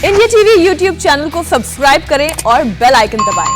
India TV YouTube channel को subscribe करें और बेल आइकन दबाएं।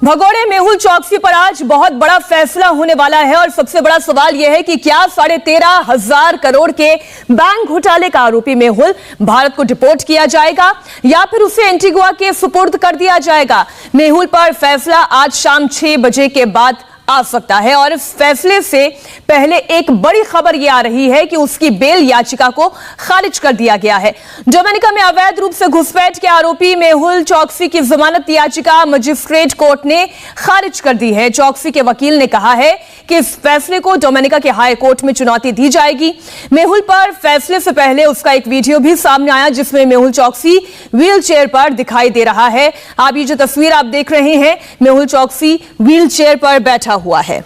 भगोड़े मेहुल चौकसी पर आज बहुत बड़ा फैसला होने वाला है और सबसे बड़ा सवाल यह है कि क्या 13,500 करोड़ के बैंक घोटाले का आरोपी मेहुल भारत को डिपोर्ट किया जाएगा या फिर उसे एंटीगुआ के सुपुर्द कर दिया जाएगा। मेहुल पर फैसला आज शाम 6 बजे के बाद आ सकता है और इस फैसले से पहले एक बड़ी खबर यह आ रही है कि उसकी बेल याचिका को खारिज कर दिया गया है। डोमिनिका में अवैध रूप से घुसपैठ के आरोपी मेहुल चौकसी की जमानत याचिका मजिस्ट्रेट कोर्ट ने खारिज कर दी है। चौकसी के वकील ने कहा है कि इस फैसले को डोमिनिका के हाई कोर्ट में चुनौती दी जाएगी। मेहुल पर फैसले से पहले उसका एक वीडियो भी सामने आया जिसमें मेहुल चौकसी व्हील चेयर पर दिखाई दे रहा है। आप ये जो तस्वीर आप देख रहे हैं, मेहुल चौकसी व्हील चेयर पर बैठा हुआ है।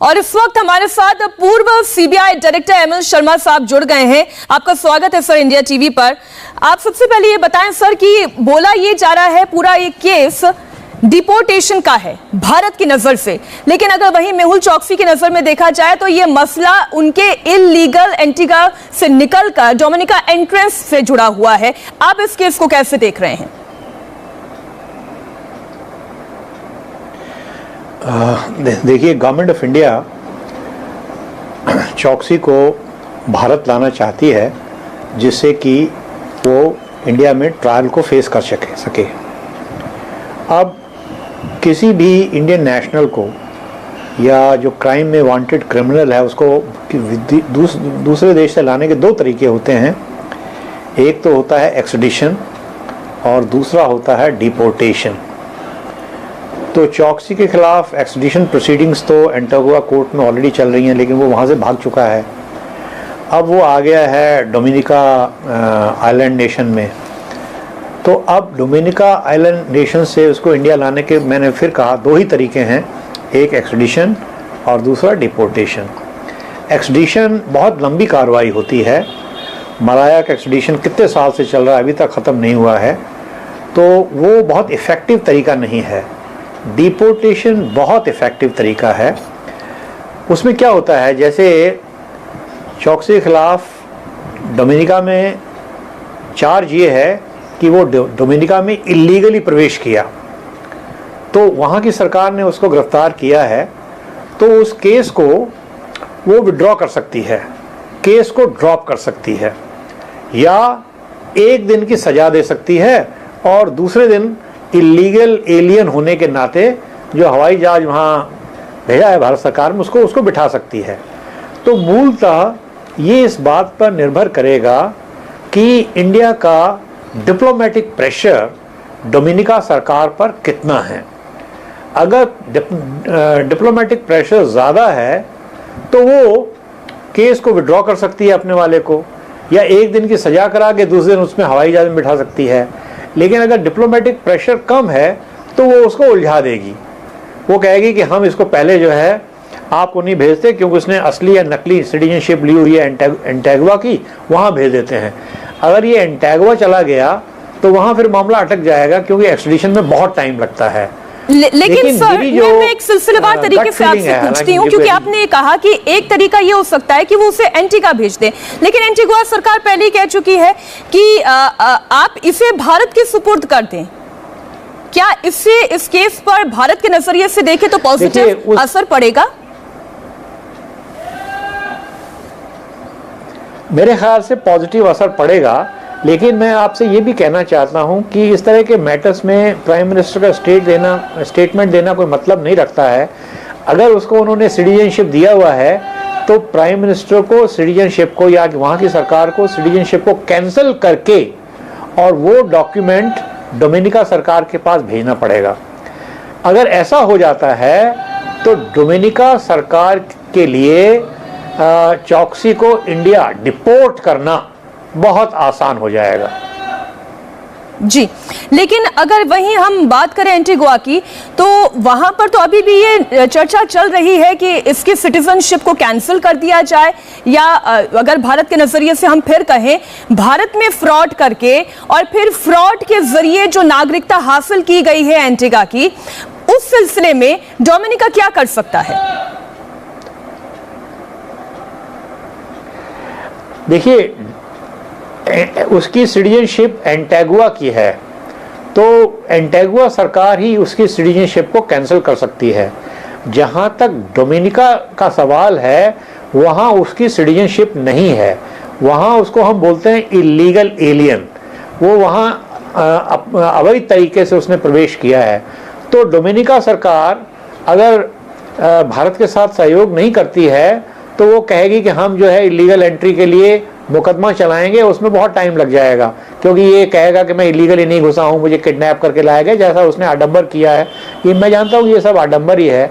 और इस वक्त हमारे साथ पूर्व सीबीआई डायरेक्टर एमएल शर्मा साहब जुड़ गए हैं। आपका स्वागत है सर इंडिया टीवी पर। आप सबसे पहले ये बताएं सर कि बोला ये जा रहा है पूरा ये केस डिपोर्टेशन का है भारत की नजर से, लेकिन अगर वही मेहुल चौकसी की नजर में देखा जाए तो ये मसला उनके इलीगल एंटीगा से निकलकर डोमिनिका एंट्रेंस से जुड़ा हुआ है। आप इस केस को कैसे देख रहे हैं? देखिए, गवर्नमेंट ऑफ इंडिया चौकसी को भारत लाना चाहती है जिससे कि वो इंडिया में ट्रायल को फेस कर सके। अब किसी भी इंडियन नेशनल को या जो क्राइम में वांटेड क्रिमिनल है उसको दूसरे देश से लाने के दो तरीके होते हैं। एक तो होता है एक्सट्रैडिशन और दूसरा होता है डिपोर्टेशन। तो चौकसी के खिलाफ एक्सट्रैडिशन प्रोसीडिंग्स तो एंटीगुआ कोर्ट में ऑलरेडी चल रही हैं, लेकिन वो वहाँ से भाग चुका है। अब वो आ गया है डोमिनिका आइलैंड नेशन में। तो अब डोमिनिका आइलैंड नेशन से उसको इंडिया लाने के, मैंने फिर कहा, दो ही तरीके हैं, एक एक्सट्रैडिशन और दूसरा डिपोर्टेशन। एक्सट्रैडिशन बहुत लंबी कार्रवाई होती है। मलाया का एक्सट्रैडिशन कितने साल से चल रहा है, अभी तक ख़त्म नहीं हुआ है, तो वो बहुत इफ़ेक्टिव तरीका नहीं है। डिपोर्टेशन बहुत इफ़ेक्टिव तरीका है। उसमें क्या होता है, जैसे चौकसी के खिलाफ डोमिनिका में चार्ज ये है कि वो डोमिनिका में इल्लीगली प्रवेश किया, तो वहाँ की सरकार ने उसको गिरफ्तार किया है, तो उस केस को वो विड्रॉ कर सकती है, केस को ड्रॉप कर सकती है या 1 दिन की सज़ा दे सकती है और दूसरे दिन इलीगल एलियन होने के नाते जो हवाई जहाज वहाँ भेजा है भारत सरकार में उसको बिठा सकती है। तो मूलतः ये इस बात पर निर्भर करेगा कि इंडिया का डिप्लोमेटिक प्रेशर डोमिनिका सरकार पर कितना है। अगर डिप्लोमेटिक प्रेशर ज़्यादा है तो वो केस को विड्रॉ कर सकती है अपने वाले को, या 1 दिन की सज़ा करा के दूसरे दिन उसमें हवाई जहाज में बिठा सकती है। लेकिन अगर डिप्लोमेटिक प्रेशर कम है तो वो उसको उलझा देगी। वो कहेगी कि हम इसको पहले जो है आपको नहीं भेजते क्योंकि उसने असली या नकली सिटीजनशिप ली हुई है एंटीगुआ की, वहाँ भेज देते हैं। अगर ये एंटीगुआ चला गया तो वहाँ फिर मामला अटक जाएगा क्योंकि एक्सट्रैडिशन में बहुत टाइम लगता है। लेकिन सर, मैं एक सिलसिलेवार तरीके से आपसे पूछती हूँ, क्योंकि आपने कहा कि एक तरीका ये हो सकता है कि वो उसे एंटीगा भेज दें, लेकिन एंटीगुआ सरकार पहले ही कह चुकी है कि आप इसे भारत के सुपुर्द कर दें। क्या इससे इस केस पर भारत के नजरिए से देखें तो पॉजिटिव असर पड़ेगा? मेरे ख्याल से पॉजिटिव असर पड़ेगा, लेकिन मैं आपसे ये भी कहना चाहता हूँ कि इस तरह के मैटर्स में प्राइम मिनिस्टर का स्टेटमेंट देना कोई मतलब नहीं रखता है। अगर उसको उन्होंने सिटीजनशिप दिया हुआ है तो प्राइम मिनिस्टर को सिटीजनशिप को या वहाँ की सरकार को सिटीजनशिप को कैंसिल करके और वो डॉक्यूमेंट डोमिनिका सरकार के पास भेजना पड़ेगा। अगर ऐसा हो जाता है तो डोमिनिका सरकार के लिए चौकसी को इंडिया डिपोर्ट करना बहुत आसान हो जाएगा। जी, लेकिन अगर वहीं हम बात करें एंटीगुआ की, तो वहां पर तो अभी भी ये चर्चा चल रही है कि इसकी सिटीजनशिप को कैंसिल कर दिया जाए, या अगर भारत के नजरिए से हम फिर कहें, भारत में फ्रॉड करके और फिर फ्रॉड के जरिए जो नागरिकता हासिल की गई है एंटीगा की, उस सिलसिले में डोमिनिका क्या कर सकता है? देखिए, उसकी सिटीजनशिप एंटीगुआ की है, तो एंटीगुआ सरकार ही उसकी सिटीजनशिप को कैंसिल कर सकती है। जहां तक डोमिनिका का सवाल है, वहां उसकी सिटीजनशिप नहीं है, वहां उसको हम बोलते हैं इलीगल एलियन। वो वहां अवैध तरीके से उसने प्रवेश किया है। तो डोमिनिका सरकार अगर भारत के साथ सहयोग नहीं करती है, तो वो कहेगी कि हम जो है इलीगल एंट्री के लिए मुकदमा चलाएंगे, उसमें बहुत टाइम लग जाएगा, क्योंकि ये कहेगा कि मैं इलीगली नहीं घुसा हूँ, मुझे किडनैप करके लाया गया, जैसा उसने आडंबर किया है। ये मैं जानता हूँ ये सब आडंबर ही है,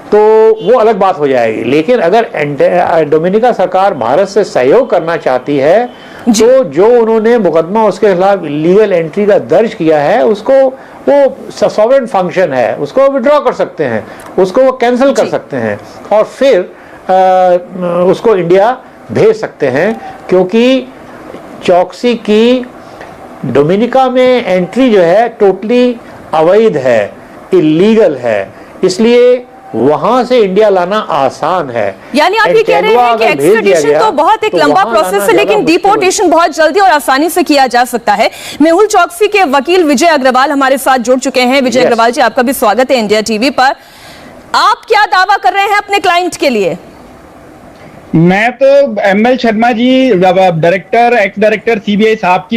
तो वो अलग बात हो जाएगी। लेकिन अगर डोमिनिका सरकार भारत से सहयोग करना चाहती है, तो जो उन्होंने मुकदमा उसके खिलाफ इलीगल एंट्री का दर्ज किया है, उसको वो सॉवरेन फंक्शन है, उसको विड्रॉ कर सकते हैं, उसको वो कैंसिल कर सकते हैं और फिर उसको इंडिया भेज सकते हैं। क्योंकि चौकसी की डोमिनिका में एंट्री जो है टोटली अवैध है, इलीगल है, इसलिए वहां से इंडिया लाना आसान है। यानी आप ये कह रहे हैं कि एक्स्ट्रेडिशन तो बहुत एक लंबा प्रोसेस है, लेकिन डिपोर्टेशन बहुत जल्दी और आसानी से किया जा सकता है। मेहुल चौकसी के वकील विजय अग्रवाल हमारे साथ जुड़ चुके हैं। विजय अग्रवाल जी, आपका भी स्वागत है इंडिया टीवी पर। आप क्या दावा कर रहे हैं अपने क्लाइंट के लिए? मैं तो ML Sharma ji, director, ex director CBI साहब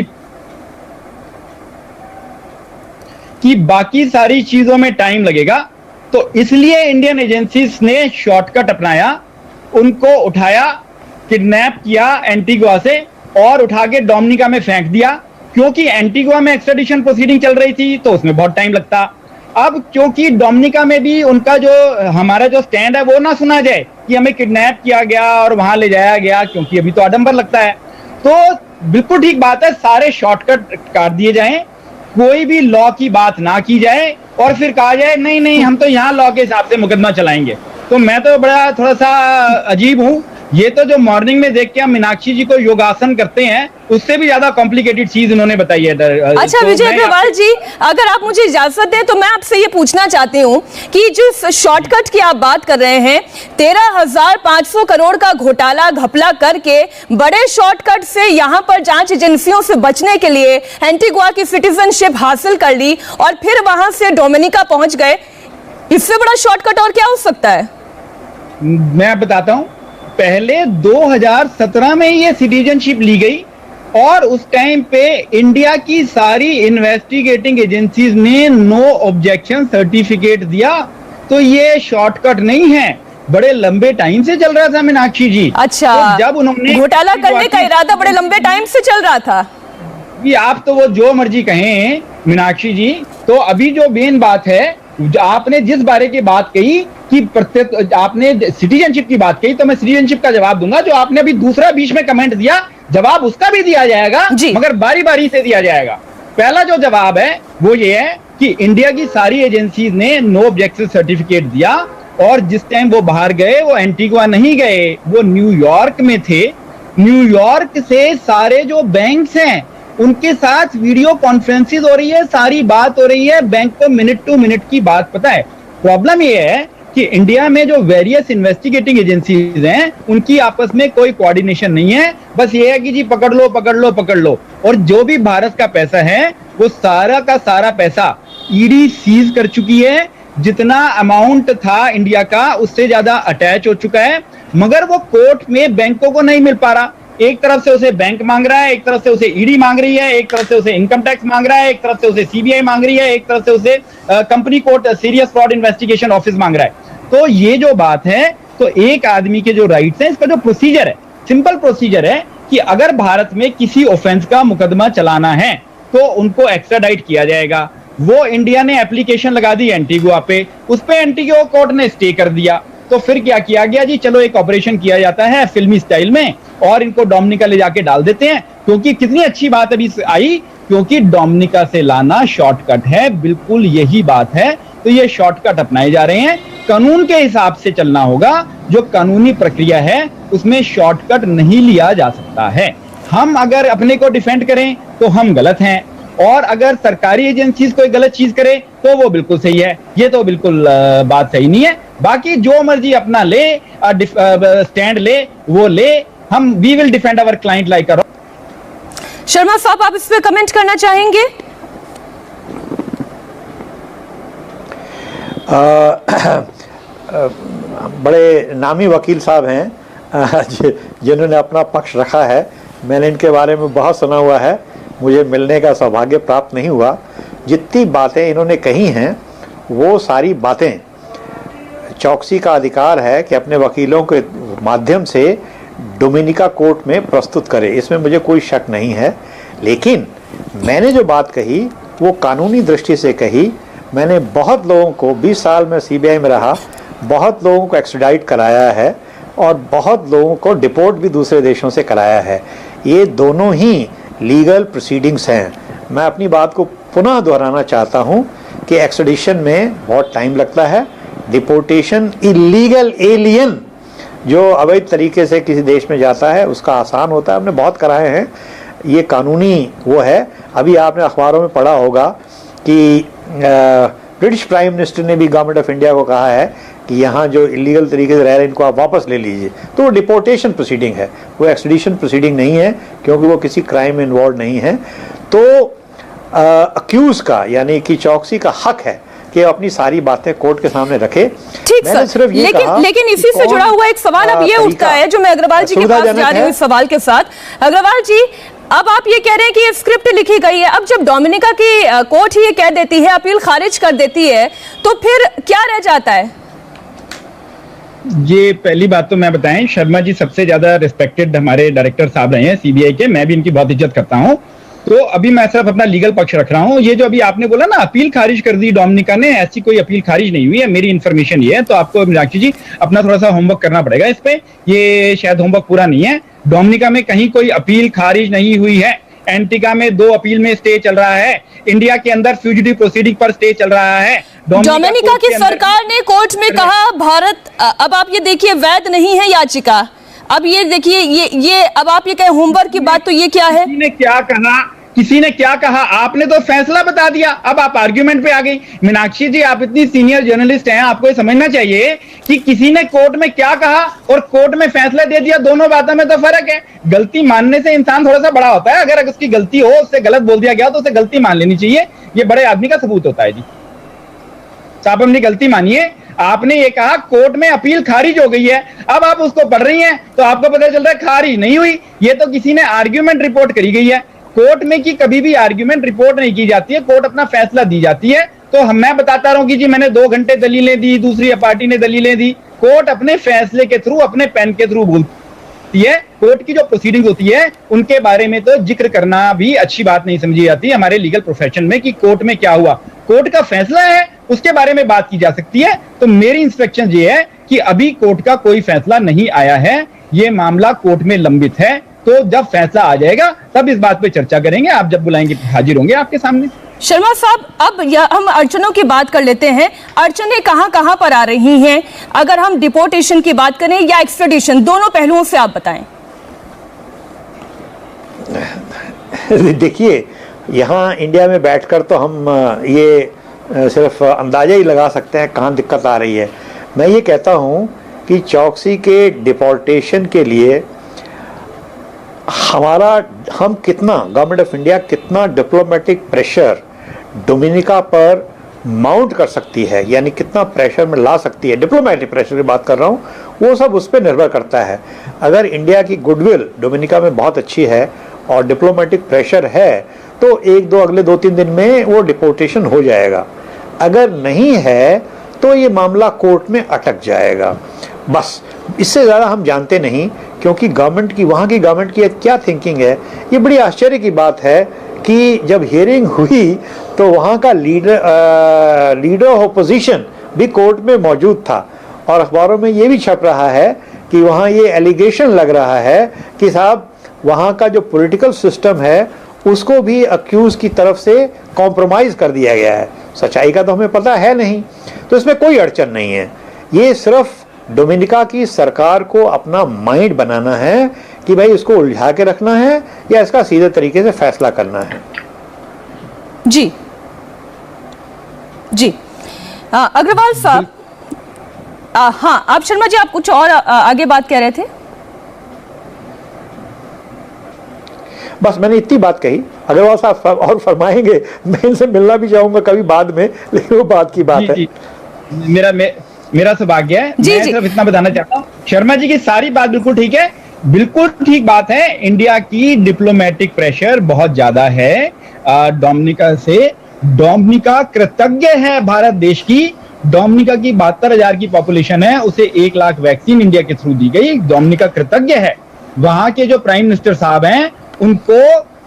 की बाकी सारी चीजों में टाइम लगेगा, तो इसलिए इंडियन एजेंसीज ने शॉर्टकट अपनाया, उनको उठाया, किडनैप किया एंटीगुआ से और उठा के डोमिनिका में फेंक दिया। क्योंकि एंटीगुआ में एक्स्ट्रेडिशन प्रोसीडिंग चल रही थी, तो उसमें बहुत टाइम लगता। अब क्योंकि डोमिनिका में भी उनका जो हमारा जो स्टैंड है वो ना सुना जाए कि हमें किडनैप किया गया और वहां ले जाया गया, क्योंकि अभी तो आडंबर लगता है, तो बिल्कुल ठीक बात है, सारे शॉर्टकट काट दिए जाएं, कोई भी लॉ की बात ना की जाए और फिर कहा जाए नहीं नहीं हम तो यहाँ लॉ के हिसाब से मुकदमा चलाएंगे। तो मैं तो बड़ा थोड़ा सा अजीब हूँ। ये तो जो मॉर्निंग में देख के हम मीनाक्षी जी को योगासन करते हैं, उससे भी ज्यादा कॉम्प्लिकेटेड चीज उन्होंने बताई है। अच्छा तो विजय अग्रवाल जी, अगर आप मुझे इजाजत दें तो मैं आपसे ये पूछना चाहती हूँ कि जिस शॉर्टकट की आप बात कर रहे हैं, 13,500 करोड़ का घोटाला घपला करके बड़े शॉर्टकट से यहाँ पर जांच एजेंसियों से बचने के लिए एंटीगुआ की सिटीजनशिप हासिल कर ली और फिर वहां से डोमिनिका पहुंच गए, इससे बड़ा शॉर्टकट और क्या हो सकता है? मैं बताता हूँ। पहले 2017 में ये सिटीजनशिप ली गई और उस टाइम पे इंडिया की सारी इन्वेस्टिगेटिंग एजेंसीज ने नो ऑब्जेक्शन सर्टिफिकेट दिया। तो ये शॉर्टकट नहीं है, बड़े लंबे टाइम से चल रहा था मीनाक्षी जी। अच्छा, तो जब उन्होंने घोटाला करने का इरादा बड़े लंबे टाइम से चल रहा था। ये आप तो वो जो मर्जी कहें मीनाक्षी जी, तो अभी जो मेन बात है, आपने जिस बारे की बात कही कि प्रत्येक आपने सिटीजनशिप की बात कही, तो मैं सिटीजनशिप का जवाब दूंगा। जो आपने अभी दूसरा बीच में कमेंट दिया, जवाब उसका भी दिया जाएगा, मगर बारी बारी से दिया जाएगा। पहला जो जवाब है वो ये है कि इंडिया की सारी एजेंसीज ने नो ऑब्जेक्शन सर्टिफिकेट दिया और जिस टाइम वो बाहर गए वो एंटीगुआ नहीं गए, वो न्यूयॉर्क में थे। न्यूयॉर्क से सारे जो बैंक्स हैं उनके साथ वीडियो कॉन्फ्रेंसेस हो रही है, सारी बात हो रही है, बैंक को मिनट टू मिनट की बात पता है। प्रॉब्लम ये है कि इंडिया में जो वेरियस इन्वेस्टिगेटिंग एजेंसीज हैं उनकी आपस में कोई कोऑर्डिनेशन नहीं है। बस ये है कि जी पकड़ लो पकड़ लो पकड़ लो, और जो भी भारत का पैसा है वो सारा का सारा पैसा ईडी सीज कर चुकी है। जितना अमाउंट था इंडिया का उससे ज्यादा अटैच हो चुका है, मगर वो कोर्ट में बैंकों को नहीं मिल पा रहा। एक तरफ से उसे बैंक मांग रहा है, एक तरफ से उसे ईडी मांग रही है, एक तरफ से उसे इनकम टैक्स मांग रहा है, एक तरफ से उसे सीबीआई मांग रही है, एक तरफ से उसे company court serious fraud investigation office मांग रहा है। तो ये जो बात है, तो एक आदमी के जो राइट्स हैं, इसका जो प्रोसीजर है, सिंपल प्रोसीजर है कि अगर भारत में किसी ऑफेंस का मुकदमा चलाना है तो उनको एक्स्ट्राडाइट किया जाएगा। वो इंडिया ने एप्लीकेशन लगा दी एंटीगुआ पे, उस पे एंटीगुआ कोर्ट ने स्टे कर दिया। तो फिर क्या किया गया जी, चलो एक ऑपरेशन किया जाता है फिल्मी स्टाइल में और इनको डोमिनिका ले जाके डाल देते हैं। क्योंकि कितनी अच्छी बात अभी आई, क्योंकि डोमिनिका से लाना शॉर्टकट है, बिल्कुल यही बात है। तो ये शॉर्टकट अपनाए जा रहे हैं। कानून के हिसाब से चलना होगा, जो कानूनी प्रक्रिया है उसमें शॉर्टकट नहीं लिया जा सकता है। हम अगर अपने को डिफेंड करें तो हम गलत हैं, और अगर सरकारी एजेंसीज कोई गलत चीज करे तो वो बिल्कुल सही है। ये तो बिल्कुल बात सही नहीं है। बाकी जो मर्जी अपना ले, स्टैंड ले, वो ले, हम we will defend our client like a. Sharma साहब, आप इस पे कमेंट करना चाहेंगे? बड़े नामी वकील साहब हैं जिन्होंने अपना पक्ष रखा है। मैंने इनके बारे में बहुत सुना हुआ है, मुझे मिलने का सौभाग्य प्राप्त नहीं हुआ। जितनी बातें इन्होंने कही हैं वो सारी बातें चौकसी का अधिकार है कि अपने वकीलों के माध्यम से डोमिनिका कोर्ट में प्रस्तुत करे, इसमें मुझे कोई शक नहीं है। लेकिन मैंने जो बात कही वो कानूनी दृष्टि से कही। मैंने बहुत लोगों को, 20 साल में सीबीआई में रहा, बहुत लोगों को एक्स्ट्राडाइट कराया है और बहुत लोगों को डिपोर्ट भी दूसरे देशों से कराया है। ये दोनों ही लीगल प्रोसीडिंग्स हैं। मैं अपनी बात को पुनः दोहराना चाहता हूँ कि एक्स्ट्रेडिशन में बहुत टाइम लगता है। डिपोर्टेशन इलीगल एलियन जो अवैध तरीके से किसी देश में जाता है उसका आसान होता है, हमने बहुत कराए हैं। ये कानूनी वो है। अभी आपने अखबारों में पढ़ा होगा कि ब्रिटिश प्राइम मिनिस्टर ने भी गवर्नमेंट ऑफ इंडिया को कहा है कि यहाँ जो इलीगल तरीके से रह रहे हैं इनको आप वापस ले लीजिए। तो वो डिपोर्टेशन प्रोसीडिंग है, वो एक्सट्रेडिशन प्रोसीडिंग नहीं है, क्योंकि वो किसी क्राइम में इन्वॉल्व नहीं है। तो अक्यूज का यानी कि चौकसी का हक है कि अपनी सारी बातें कोर्ट के सामने रखे। ठीक सर, सिर्फ ये लेकिन इसी से जुड़ा हुआ एक सवाल अब ये उठता है जो मैं अग्रवाल जी के पास जा रही हूँ इस सवाल के साथ। अग्रवाल जी, अब आप ये कह रहे हैं कि ये स्क्रिप्ट लिखी गई है। अब जब डोमिनिका की कोर्ट ही ये कह देती है, अपील खारिज कर देती है, तो फिर क्या रह जाता है? ये पहली बात तो मैं बताएं, शर्मा जी सबसे ज्यादा रिस्पेक्टेड हमारे डायरेक्टर साहब रहे हैं सीबीआई के, मैं भी इनकी बहुत इज्जत करता हूं। तो अभी मैं सिर्फ अपना लीगल पक्ष रख रहा हूं। ये जो अभी आपने बोला ना अपील खारिज कर दी डोमिनिका ने, ऐसी कोई अपील खारिज नहीं हुई है, मेरी इन्फॉर्मेशन ये है। तो आपको मीनाक्षी जी अपना थोड़ा सा होमवर्क करना पड़ेगा इस पे, ये शायद होमवर्क पूरा नहीं है। डोमिनिका में कहीं कोई अपील खारिज नहीं हुई है। एंटिगा में 2 अपील में स्टे चल रहा है, इंडिया के अंदर फ्यूजिटिव प्रोसीडिंग पर स्टे चल रहा है। डोमिनिका की सरकार ने कोर्ट में कहा भारत, अब आप ये देखिए वैध नहीं है याचिका। अब ये देखिए ये अब आप ये कहे होमवर्क की बात, तो ये क्या है? किसी ने क्या कहा? आपने तो फैसला बता दिया, अब आप आर्ग्यूमेंट पे आ गई। मीनाक्षी जी आप इतनी सीनियर जर्नलिस्ट हैं, आपको ये समझना चाहिए कि किसी ने कोर्ट में क्या कहा और कोर्ट में फैसला दे दिया, दोनों बातों में तो फर्क है। गलती मानने से इंसान थोड़ा सा बड़ा होता है। अगर उसकी गलती हो, उससे गलत बोल दिया गया तो उसे गलती मान लेनी चाहिए, ये बड़े आदमी का सबूत होता है जी। आप अपनी गलती मानिए। आपने ये कहा कोर्ट में अपील खारिज हो गई है, अब आप उसको पढ़ रही हैं तो आपको पता चल रहा है खारिज नहीं हुई, ये तो किसी ने आर्ग्यूमेंट रिपोर्ट करी गई है। कोर्ट में की कभी भी आर्ग्यूमेंट रिपोर्ट नहीं की जाती है, कोर्ट अपना फैसला दी जाती है। तो मैं बताता रहूं कि जी मैंने 2 घंटे दलीलें दी, दूसरी पार्टी ने दलीलें दी। कोर्ट अपने फैसले के थ्रू, अपने पेन के थ्रू बोलती है। कोर्ट की जो प्रोसीडिंग होती है उनके बारे में तो जिक्र करना भी अच्छी बात नहीं समझी जाती हमारे लीगल प्रोफेशन में कि कोर्ट में क्या हुआ। कोर्ट का फैसला है, उसके बारे में बात की जा सकती है। तो मेरी इंस्ट्रक्शन ये है कि अभी कोर्ट का कोई फैसला नहीं आया है, ये मामला कोर्ट में लंबित है। तो जब फैसला आ जाएगा तब इस बात पे चर्चा करेंगे, आप जब बुलाएंगे हाजिर होंगे आपके सामने। शर्मा साहब, अब हम अड़चनों की बात कर लेते हैं। अड़चनें कहां पर आ रही हैं? अगर हम डिपोर्टेशन की बात करें या एक्स्ट्रेडिशन, दोनों पहलुओं से आप बताएं। देखिए, यहाँ इंडिया में बैठकर तो हम ये सिर्फ अंदाजा ही लगा सकते हैं कहाँ दिक्कत आ रही है। मैं ये कहता हूँ कि चौकसी के डिपोर्टेशन के लिए हम कितना, गवर्नमेंट ऑफ इंडिया कितना डिप्लोमेटिक प्रेशर डोमिनिका पर माउंट कर सकती है, यानी कितना प्रेशर में ला सकती है, डिप्लोमेटिक प्रेशर की बात कर रहा हूँ, वो सब उस पर निर्भर करता है। अगर इंडिया की गुडविल डोमिनिका में बहुत अच्छी है और डिप्लोमेटिक प्रेशर है तो अगले 2-3 दिन में वो डिपोर्टेशन हो जाएगा। अगर नहीं है तो ये मामला कोर्ट में अटक जाएगा। बस इससे ज़्यादा हम जानते नहीं, क्योंकि वहाँ की गवर्नमेंट की क्या थिंकिंग है। ये बड़ी आश्चर्य की बात है कि जब हियरिंग हुई तो वहाँ का लीडर ऑफ अपोजिशन भी कोर्ट में मौजूद था और अखबारों में ये भी छप रहा है कि वहाँ ये एलिगेशन लग रहा है कि साहब वहाँ का जो पॉलिटिकल सिस्टम है उसको भी अक्यूज की तरफ से कॉम्प्रोमाइज़ कर दिया गया है। सच्चाई का तो हमें पता है नहीं, तो इसमें कोई अड़चन नहीं है। ये सिर्फ डोमिनिका की सरकार को अपना माइंड बनाना है कि भाई इसको उलझा के रखना है या इसका सीधे तरीके से फैसला करना है। जी जी अग्रवाल साहब, हाँ आप शर्मा जी, आप कुछ और आगे बात कह रहे थे। बस मैंने इतनी बात कही, अग्रवाल साहब और फरमाएंगे, मैं इनसे मिलना भी चाहूंगा कभी बाद में, लेकिन वो बात की बात है। मेरा सौभाग्य है, मैं सिर्फ इतना बताना चाहता हूँ, शर्मा जी की सारी बात बिल्कुल ठीक है, बिल्कुल ठीक बात है। इंडिया की डिप्लोमेटिक प्रेशर बहुत ज्यादा है डोमिनिका से। डोमिनिका कृतज्ञ है भारत देश की। डोमिनिका की 72,000 की पॉपुलेशन है, उसे 1 लाख वैक्सीन इंडिया के थ्रू दी गई। डोमिनिका कृतज्ञ है। वहां के जो प्राइम मिनिस्टर साहब हैं उनको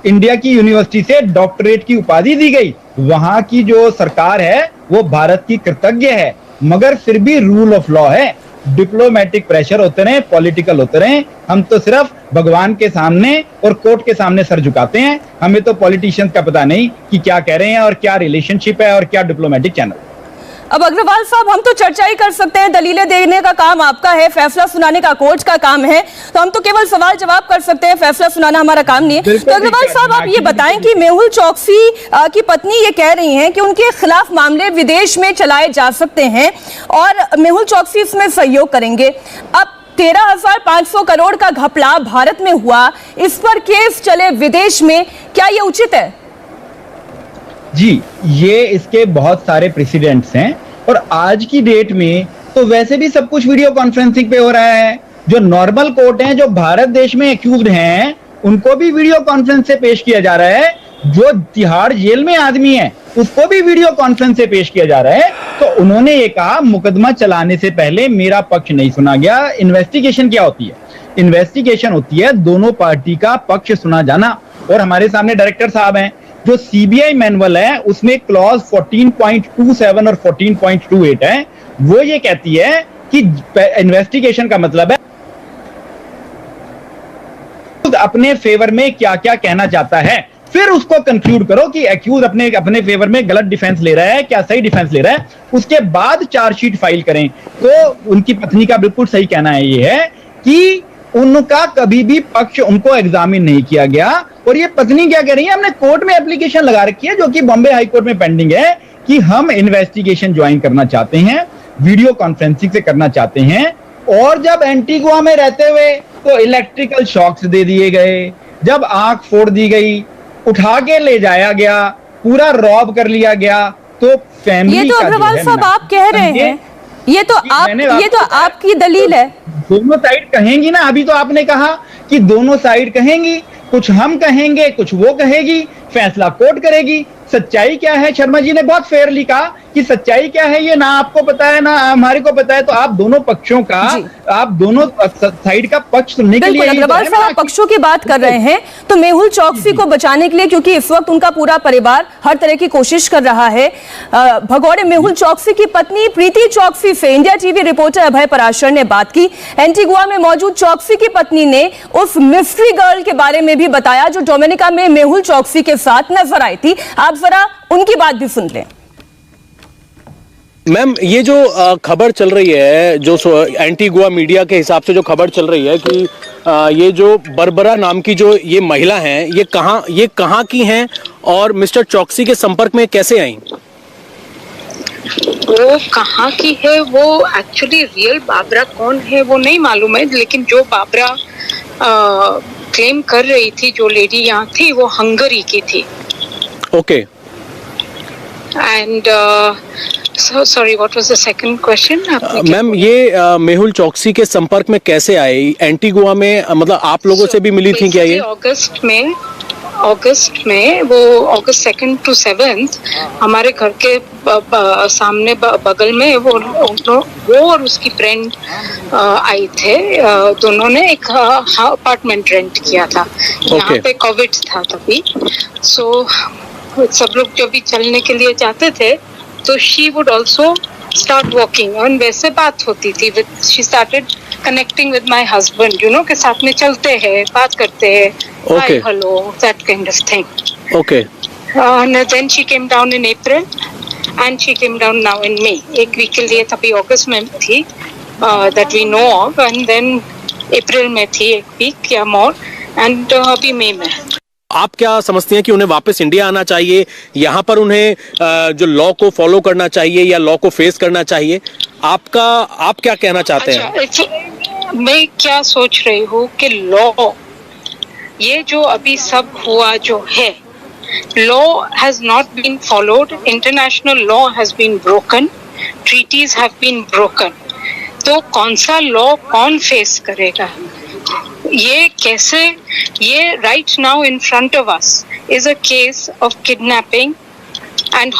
इंडिया की यूनिवर्सिटी से डॉक्टरेट की उपाधि दी गई। वहां की जो सरकार है वो भारत की कृतज्ञ है, मगर फिर भी रूल ऑफ लॉ है। डिप्लोमेटिक प्रेशर होते रहे, पॉलिटिकल होते रहे, हम तो सिर्फ भगवान के सामने और कोर्ट के सामने सर झुकाते हैं। हमें तो पॉलिटिशियंस का पता नहीं कि क्या कह रहे हैं और क्या रिलेशनशिप है और क्या डिप्लोमेटिक चैनल। अब अग्रवाल साहब, हम तो चर्चा ही कर सकते हैं, दलीलें देने का काम आपका है, फैसला सुनाने का कोर्ट का काम है, तो हम तो केवल सवाल जवाब कर सकते हैं, फैसला सुनाना हमारा काम नहीं है। तो अग्रवाल साहब, आप ये बताएं कि मेहुल चौकसी की पत्नी ये कह रही हैं कि उनके खिलाफ मामले विदेश में चलाए जा सकते हैं और मेहुल चौकसी इसमें सहयोग करेंगे। अब 13,500 करोड़ का घपला भारत में हुआ, इस पर केस चले विदेश में, क्या ये उचित है? जी, ये इसके बहुत सारे प्रेसिडेंट्स हैं और आज की डेट में तो वैसे भी सब कुछ वीडियो कॉन्फ्रेंसिंग पे हो रहा है। जो नॉर्मल कोर्ट हैं, जो भारत देश में एक्यूज्ड हैं, उनको भी वीडियो कॉन्फ्रेंस से पेश किया जा रहा है। जो तिहाड़ जेल में आदमी है उसको भी वीडियो कॉन्फ्रेंस से पेश किया जा रहा है। तो उन्होंने ये कहा, मुकदमा चलाने से पहले मेरा पक्ष नहीं सुना गया। इन्वेस्टिगेशन क्या होती है? इन्वेस्टिगेशन होती है दोनों पार्टी का पक्ष सुना जाना। और हमारे सामने डायरेक्टर साहब हैं, जो सीबीआई मैनुअल है उसमें क्लॉज 14.27 और 14.28 है, वो ये कहती है कि इन्वेस्टिगेशन का मतलब है अपने फेवर में क्या क्या कहना चाहता है, फिर उसको कंक्लूड करो कि एक्यूज अपने फेवर में गलत डिफेंस ले रहा है, क्या सही डिफेंस ले रहा है, उसके बाद चार्जशीट फाइल करें। तो उनकी पत्नी का बिल्कुल सही कहना है ये है कि उनका कभी भी पक्ष उनको एग्जामिन नहीं किया गया। और ये पत्नी क्या कह रही है, हमने कोर्ट में एप्लीकेशन लगा रखी है जो कि बॉम्बे हाई कोर्ट में पेंडिंग है कि हम इन्वेस्टिगेशन ज्वाइन करना चाहते हैं, वीडियो कॉन्फ्रेंसिंग से करना चाहते हैं। और जब एंटीगुआ में रहते हुए तो इलेक्ट्रिकल शॉक्स दे दिए गए, जब आंख फोड़ दी गई, उठा के ले जाया गया, पूरा रॉब कर लिया गया। तो फैमिली ये तो अग्रवाल साहब आप कह रहे हैं, ये तो आपकी दलील है। दोनों साइड कहेंगी ना, अभी तो आपने कहा कि दोनों साइड कहेंगी, कुछ हम कहेंगे कुछ वो कहेगी, फैसला कोर्ट करेगी। सच्चाई क्या है? शर्मा जी ने बहुत फेयरली कहा कि सच्चाई क्या है ये ना आपको पता है ना हमारे को पता है। तो आप दोनों पक्षों का, आप दोनों साइड का पक्ष सुनने के लिए अग्रवाल साहब पक्षों की बात कर रहे हैं, तो मेहुल चौकसी को बचाने के लिए, क्योंकि इस वक्त उनका पूरा परिवार हर तरह की कोशिश कर रहा है, भगोड़े मेहुल चौकसी की पत्नी प्रीति चौकसी से इंडिया टीवी रिपोर्टर अभय पराशर ने बात की। एंटीगुआ में मौजूद चौकसी की पत्नी ने उस मिस्ट्री गर्ल के बारे में भी बताया जो डोमिनिका में मेहुल चौकसी के साथ नजर आई थी। आप जरा उनकी बात भी सुन लें। मैम, ये जो खबर चल रही है, जो एंटीगुआ मीडिया के हिसाब से जो खबर चल रही है कि ये जो बरबरा नाम की जो ये महिला हैं, ये कहाँ की हैं और मिस्टर चौकसी के संपर्क में कैसे आई? वो कहाँ की है, वो एक्चुअली रियल बाबरा कौन है वो नहीं मालूम है, लेकिन जो बाबरा क्लेम कर रही थी, जो लेडी यहाँ थी, वो हंगरी की थी। Okay. And sorry, what was the second question? Ma'am, ये मेहुल चौकसी के संपर्क में कैसे आई? एंटीगुआ में मतलब आप लोगों से भी मिली थी क्या ये? अगस्त में वो अगस्त 2 to 7 हमारे घर के सामने बगल में वो और उसकी फ्रेंड आई थे। दोनों ने एक अपार्टमेंट रेंट किया था। यहाँ पे कोविड था तभी, सो सब लोग जो भी चलने के लिए जाते थे तो she would also start working. और वैसे बात होती थी. She started connecting with my husband, you know, के साथ में चलते हैं, बात करते हैं, Okay. hi, hello, that kind of thing. Okay. And then she came down in April and she came down now in May. एक वीक के लिए तभी अगस्त में थी, that we know of, and then अप्रैल में थी एक वीक या मोर, एंड अभी मई में. आप क्या समझती हैं कि उन्हें वापस इंडिया आना चाहिए, यहाँ पर उन्हें जो लॉ को फॉलो करना चाहिए या लॉ को फेस करना चाहिए? आप क्या कहना चाहते हैं? अच्छा, मैं क्या सोच रही हूँ कि लॉ, ये जो अभी सब हुआ जो है, law has not been followed, international law has been broken, treaties have been broken. तो कौन सा लॉ कौन फेस करेगा? ये कैसे? ये right now in front of us is a case of kidnapping and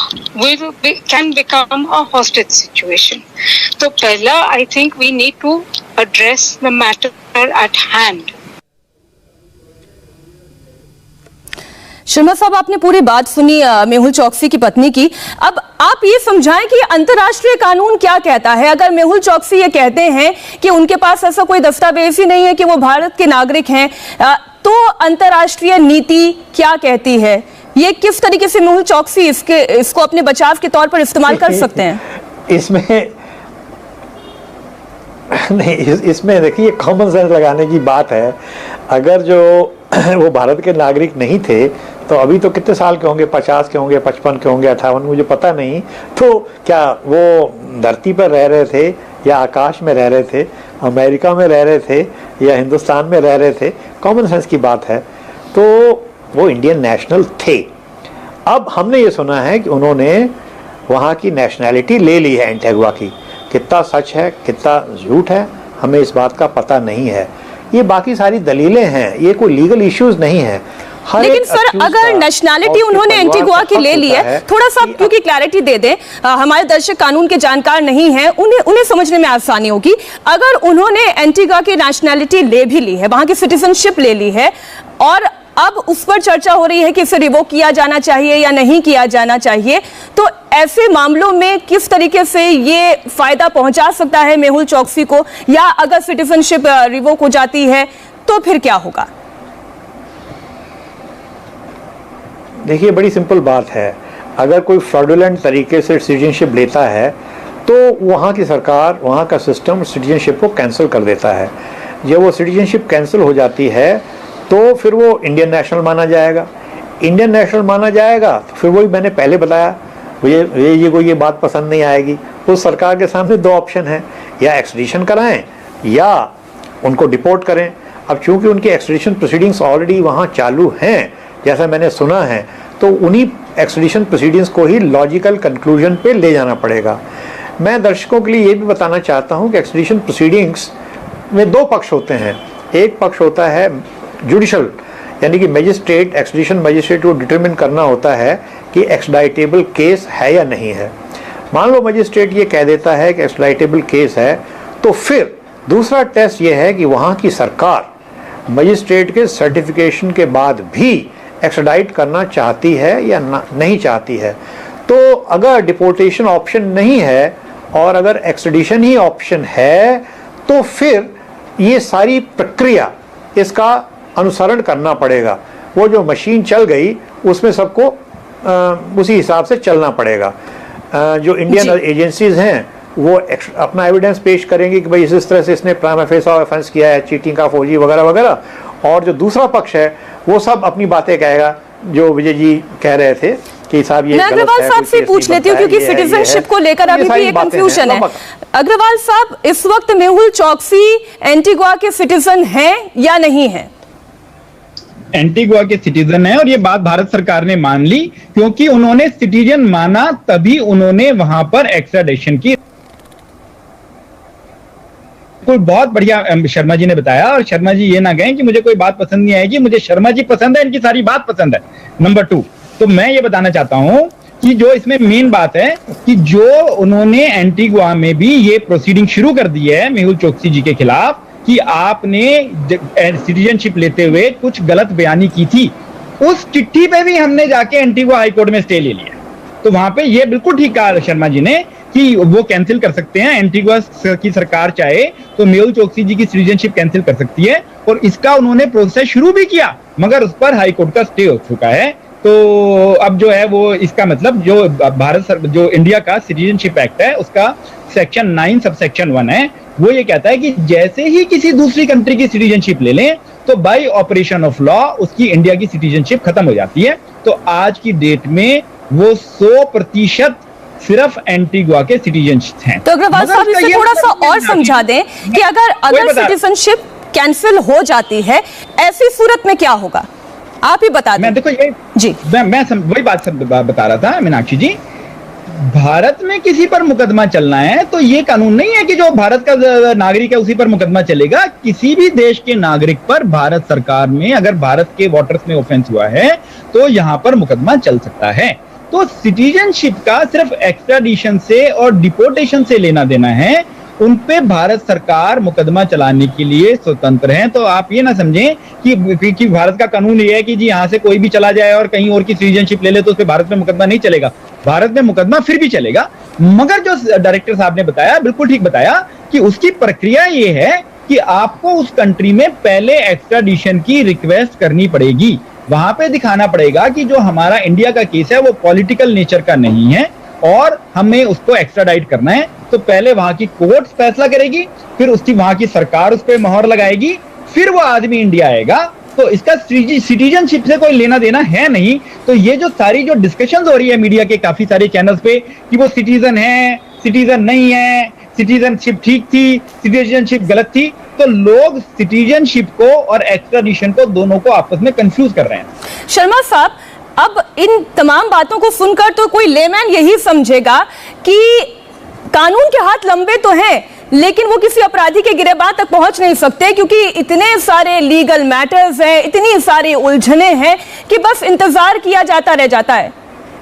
can become a hostage situation. तो पहला, I think we need to address the matter at hand. Sharma साहब, आपने पूरी बात सुनी मेहुल चौकसी की पत्नी की. अब आप ये समझाएं कि अंतर्राष्ट्रीय कानून क्या कहता है. अगर मेहुल चौकसी ये कहते हैं कि उनके पास ऐसा कोई दस्तावेज ही नहीं है कि वो भारत के नागरिक हैं, तो अंतर्राष्ट्रीय नीति क्या कहती है? ये किस तरीके से मेहुल चौकसी इसको अपने बचाव के तौर पर इस्तेमाल कर सकते हैं? इसमें देखिए, कॉमन सेंस लगाने की बात है. अगर जो वो भारत के नागरिक नहीं थे तो अभी तो कितने साल के होंगे, 50 के होंगे, 55 के होंगे, 58, मुझे पता नहीं. तो क्या वो धरती पर रह रहे थे या आकाश में रह रहे थे, अमेरिका में रह रहे थे या हिंदुस्तान में रह रहे थे? कॉमन सेंस की बात है. तो वो इंडियन नेशनल थे. अब हमने ये सुना है कि उन्होंने वहाँ की नेशनैलिटी ले ली है एंटीगुआ की. कितना सच है, कितना झूठ है, हमें इस बात का पता नहीं है. ये बाकी सारी दलीलें हैं, ये कोई लीगल इश्यूज नहीं है. लेकिन सर, अगर नेशनैलिटी उन्होंने एंटीगुआ की ले ली है, थोड़ा सा क्योंकि क्लैरिटी दे दें, हमारे दर्शक कानून के जानकार नहीं हैं, उन्हें समझने में आसानी होगी. अगर उन्होंने एंटीगुआ की नेशनैलिटी ले भी ली है, वहां की सिटीजनशिप ले ली है, और अब उस पर चर्चा हो रही है कि इसे रिवोक किया जाना चाहिए या नहीं किया जाना चाहिए, तो ऐसे मामलों में किस तरीके से ये फायदा पहुंचा सकता है मेहुल चौकसी को? या अगर सिटीजनशिप रिवोक हो जाती है तो फिर क्या होगा? देखिए, बड़ी सिंपल बात है. अगर कोई फ्रॉडुलेंट तरीके से सिटीजनशिप लेता है तो वहाँ की सरकार, वहाँ का सिस्टम सिटीजनशिप को कैंसिल कर देता है. जब वो सिटीजनशिप कैंसिल हो जाती है तो फिर वो इंडियन नेशनल माना जाएगा. इंडियन नेशनल माना जाएगा तो फिर वही मैंने पहले बताया, मुझे को ये बात पसंद नहीं आएगी. उस सरकार के सामने दो ऑप्शन है, या एक्सट्रीडिशन कराएं या उनको डिपोर्ट करें. अब चूंकि उनकी एक्सट्रीडिशन प्रोसीडिंग्स ऑलरेडी वहाँ चालू हैं, जैसा मैंने सुना है, तो उन्हीं एक्सट्रीडिशन प्रोसीडिंग्स को ही लॉजिकल कंक्लूजन पे ले जाना पड़ेगा. मैं दर्शकों के लिए ये भी बताना चाहता हूँ कि एक्सट्रीडिशन प्रोसीडिंग्स में दो पक्ष होते हैं. एक पक्ष होता है जुडिशल, यानी कि मजिस्ट्रेट, एक्सट्रीडिशन मजिस्ट्रेट को डिटरमिन करना होता है कि एक्सट्राडिटेबल केस है या नहीं है. मान लो मजिस्ट्रेट ये कह देता है कि एक्सट्राडिटेबल केस है, तो फिर दूसरा टेस्ट ये है कि वहाँ की सरकार मजिस्ट्रेट के सर्टिफिकेशन के बाद भी एक्सट्राडाइट करना चाहती है या नहीं चाहती है. तो अगर डिपोर्टेशन ऑप्शन नहीं है और अगर एक्सट्राडिशन ही ऑप्शन है, तो फिर ये सारी प्रक्रिया, इसका अनुसरण करना पड़ेगा. वो जो मशीन चल गई उसमें सबको उसी हिसाब से चलना पड़ेगा. जो इंडियन एजेंसीज हैं वो अपना एविडेंस पेश करेंगे कि भाई इस तरह से इसने प्राइमा फेस ऑफेंस किया है, चीटिंग का, फौजी वगैरह वगैरह. और जो दूसरा पक्ष है वो सब अपनी बातें कहेगा, जो विजय जी कह रहे थे कि साहब ये अग्रवाल साहब से पूछ लेती हूँ, क्योंकि सिटीजनशिप को लेकर अभी भी एक कंफ्यूजन है. अग्रवाल साहब, इस वक्त मेहुल चौकसी एंटीगुआ के सिटीजन हैं या नहीं है? एंटीगुआ के सिटीजन है, और ये बात भारत सरकार ने मान ली, क्योंकि उन्होंने सिटीजन माना तभी उन्होंने वहां पर एक्स्ट्राडिशन की. कोई बहुत बढ़िया शर्मा जी ने बताया, और शर्मा जी ये ना कहें कि मुझे कोई बात पसंद नहीं आएगी. मुझे शर्मा जी पसंद है, इनकी सारी बात पसंद है. नंबर 2, तो मैं ये बताना चाहता हूं कि जो इसमें मेन बात है कि जो उन्होंने एंटीगुआ में भी ये प्रोसीडिंग शुरू कर दी है मेहुल चौकसी जी के खिलाफ कि आपने सिटीजनशिप लेते हुए कुछ गलत बयानी की थी, उस चिट्ठी पे भी हमने जाके एंटीगुआ हाई कोर्ट में स्टे ले लिया. तो वहां पे ये बिल्कुल ठीक कहा शर्मा जी ने कि वो कैंसिल कर सकते हैं। एंटीगुआ की सरकार चाहे तो मेहुल चोकसी जी की सिटीजनशिप कैंसिल कर सकती है, और इसका उन्होंने प्रोसेस शुरू भी किया, मगर उस पर हाई कोर्ट का स्टे हो चुका है। तो अब जो है वो इसका मतलब जो इंडिया का सिटीजनशिप एक्ट है उसका सेक्शन 9 सबसेक्शन 1 है, वो ये कहता है कि जैसे ही किसी दूसरी कंट्री की सिटीजनशिप ले लें तो बाय ऑपरेशन ऑफ लॉ उसकी इंडिया की सिटीजनशिप खत्म हो जाती है। तो आज की डेट में वो 100% सिर्फ एंटीगुआ के सिटीजन हैं। तो अग्रवाल साहब इसे थोड़ा सा और समझा दें कि अगर सिटीजनशिप कैंसिल हो जाती है ऐसी सूरत में क्या होगा, आप ही बता दें। मैं देखो ये जी मैं वही बात बता रहा था मीनाक्षी जी, भारत में किसी पर मुकदमा चलना है तो ये कानून नहीं है कि जो भारत का नागरिक है उसी पर मुकदमा चलेगा। किसी भी देश के नागरिक पर भारत सरकार में अगर भारत के वोटर्स में ऑफेंस हुआ है तो यहां पर मुकदमा चल सकता है। तो सिटीजनशिप का सिर्फ एक्स्ट्राडिशन से और डिपोर्टेशन से लेना देना है, उन पे भारत सरकार मुकदमा चलाने के लिए स्वतंत्र है। तो आप ये ना समझें कि भारत का कानून ये है कि जी यहां से कोई भी चला जाए और कहीं और की सिटीजनशिप ले ले तो उस पे भारत में मुकदमा नहीं चलेगा। भारत में मुकदमा फिर भी चलेगा, मगर जो डायरेक्टर साहब ने बताया बिल्कुल ठीक बताया कि उसकी प्रक्रिया ये है कि आपको उस कंट्री में पहले एक्स्ट्राडिशन की रिक्वेस्ट करनी पड़ेगी। वहां पे दिखाना पड़ेगा कि जो हमारा इंडिया का केस है वो पॉलिटिकल नेचर का नहीं है और हमें उसको एक्स्ट्राडाइट करना है। तो पहले वहां की कोर्ट फैसला करेगी, फिर उसकी वहां की सरकार उस पर मोहर लगाएगी, फिर वो आदमी इंडिया आएगा। तो इसका सिटीजनशिप से कोई लेना देना है नहीं। तो ये जो सारी जो डिस्कशन हो रही है मीडिया के काफी सारे चैनल्स पे कि वो सिटीजन है, सिटीजन नहीं है, सिटीजनशिप ठीक थी, सिटीजनशिप गलत थी, तो लोग सिटीजनशिप को और एक्स्ट्राडिशन को दोनों को आपस में कंफ्यूज कर रहे हैं। शर्मा साहब, अब इन तमाम बातों को सुनकर तो कोई लेमैन यही समझेगा कि कानून के हाथ लंबे तो हैं लेकिन वो किसी अपराधी के गिरबान तक पहुंच नहीं सकते क्योंकि इतने सारे लीगल मैटर्स हैं, इतनी सारी उलझने हैं कि बस इंतजार किया जाता रह जाता है।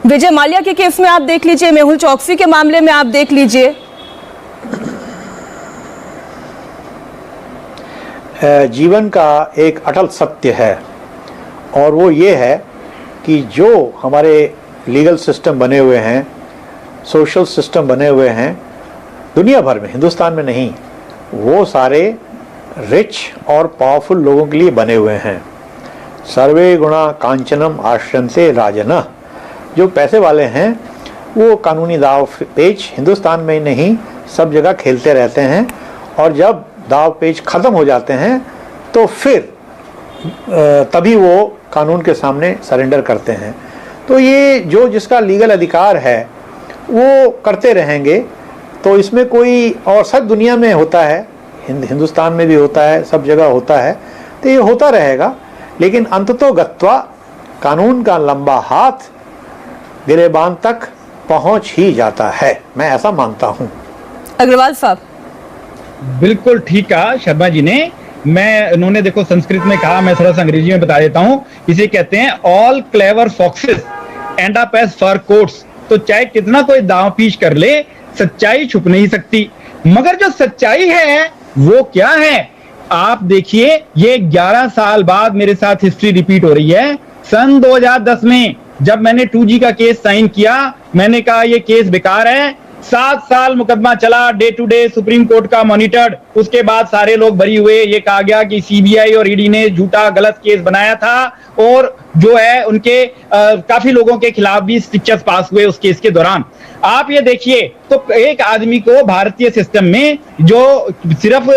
विजय माल्या के केस में आप देख लीजिए, मेहुल चोकसी के मामले में आप देख लीजिए। जीवन का एक अटल सत्य है और वो ये है कि जो हमारे लीगल सिस्टम बने हुए हैं, सोशल सिस्टम बने हुए हैं दुनिया भर में, हिंदुस्तान में नहीं, वो सारे रिच और पावरफुल लोगों के लिए बने हुए हैं। सर्वे गुणा कांचनम आश्रंते राजन, जो पैसे वाले हैं वो कानूनी दाव पेच हिंदुस्तान में नहीं सब जगह खेलते रहते हैं और जब दाव पेच ख़त्म हो जाते हैं तो फिर तभी वो कानून के सामने सरेंडर करते हैं। तो ये जो जिसका लीगल अधिकार है वो करते रहेंगे। तो इसमें कोई, और सब दुनिया में होता है, हिंदुस्तान में भी होता है, सब जगह होता है, तो ये होता रहेगा। लेकिन अंततोगत्वा कानून का लंबा हाथ गिरेबान तक पहुंच ही जाता है, मैं ऐसा मानता हूं। अग्रवाल साहब, बिल्कुल ठीक कहा शर्मा जी ने। उन्होंने देखो संस्कृत में कहा, मैं थोड़ा सा अंग्रेजी में बता देता हूं। इसे कहते हैं all clever foxes end up as fur coats. तो चाहे कितना कोई दांव पीच कर ले, सच्चाई छुप नहीं सकती। मगर जो सच्चाई है वो क्या है, आप देखिए, ये 11 साल बाद मेरे साथ हिस्ट्री रिपीट हो रही है। सन 2010 में जब मैंने 2G का केस साइन किया, मैंने कहा ये केस बेकार है। 7 साल मुकदमा चला, day to day supreme court का मॉनिटर्ड। उसके बाद सारे लोग बरी हुए। ये कहा गया कि सीबीआई और ईडी ने झूठा गलत केस बनाया था और जो है उनके काफी लोगों के खिलाफ भी स्टिचर्स पास हुए उस केस के दौरान। आप ये देखिए, तो एक आदमी को भारतीय सिस्टम में जो सिर्फ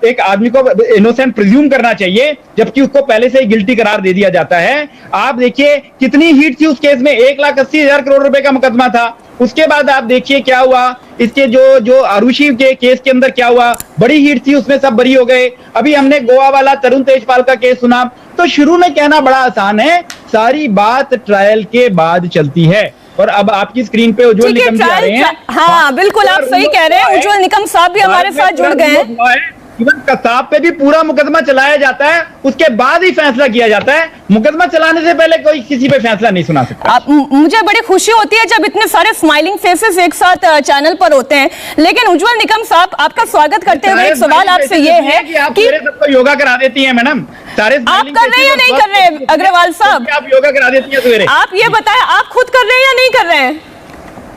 एक आदमी को इनोसेंट प्रिज्यूम करना चाहिए जबकि उसको पहले से ही गिल्टी करार दे दिया जाता है। आप देखिए कितनी हीट थी उस केस में, 1,80,000 करोड़ रुपए का मुकदमा था। उसके बाद आप देखिए क्या हुआ, इसके जो आरुषि के केस के अंदर क्या हुआ, बड़ी हीट थी, उसमें सब बरी हो गए। अभी हमने गोवा वाला तरुण तेजपाल का केस सुना। तो शुरू में कहना बड़ा आसान है, सारी बात ट्रायल के बाद चलती है। और अब आपकी स्क्रीन पे उज्जवल निकम जी आ रहे हैं। हाँ बिल्कुल, आप सही कह रहे हैं। उज्जवल निकम साहब भी हमारे साथ जुड़ गए हैं। इवन कसाब पे भी पूरा मुकदमा चलाया जाता है, उसके बाद ही फैसला किया जाता है। मुकदमा चलाने से पहले कोई किसी पे फैसला नहीं सुना सकता। मुझे बड़ी खुशी होती है जब इतने सारे स्माइलिंग फेसेस एक साथ चैनल पर होते हैं। लेकिन उज्जवल निकम साहब, आपका स्वागत करते हुए एक सवाल आपसे ये है कि सबको योगा करा देती है मैडम, सारे आप कर रहे हैं या नहीं कर रहे हैं? अग्रवाल साहब, आप योगा करा देती है सवेरे। आप ये बताएं, आप खुद कर रहे हैं या नहीं कर रहे हैं?